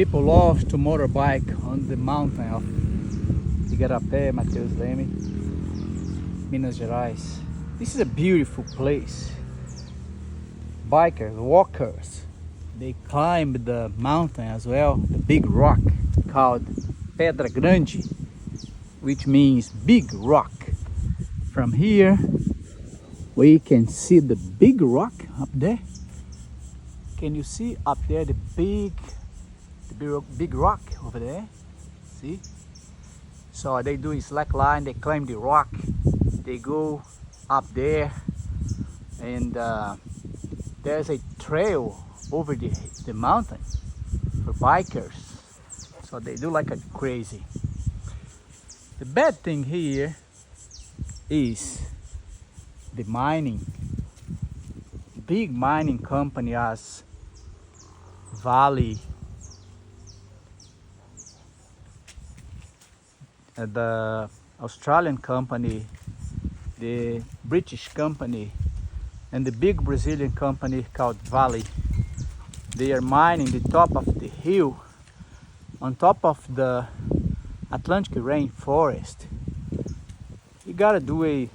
People love to motorbike on the mountain of Igarapé, Mateus Leme, Minas Gerais. This is a beautiful place. Bikers, walkers, they climb the mountain as well, the big rock called Pedra Grande, which means big rock. From here we can see the big rock up there. Can you see up there the big rock over there? See? So they do a slack line, they climb the rock, they go up there, and there's a trail over the mountain for bikers. So they do like a crazy. The bad thing here is the mining. Big mining company as Vale, the Australian company, the British company, and the big Brazilian company called Vale. They are mining the top of the hill on top of the Atlantic rainforest. You gotta do a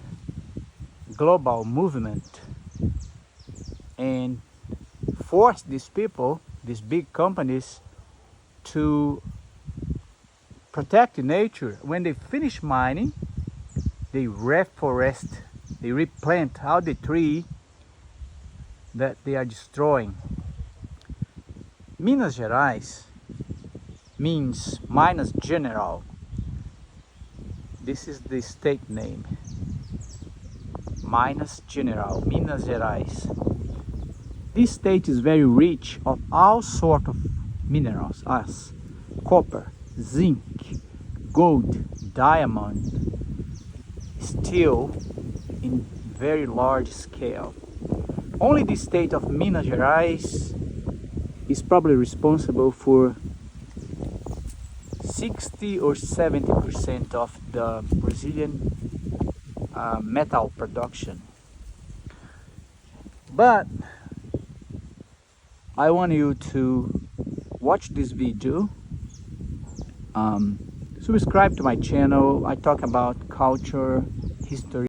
global movement and force these people, these big companies, to protect the nature. When they finish mining, they reforest, they replant all the tree that they are destroying. Minas Gerais means Minas General. This is the state name. Minas General, Minas Gerais. This state is very rich of all sorts of minerals as copper, zinc, gold, diamond, steel in very large scale. Only the state of Minas Gerais is probably responsible for 60 or 70% of the Brazilian metal production. But I want you to watch this video, subscribe to my channel. I talk about culture, history,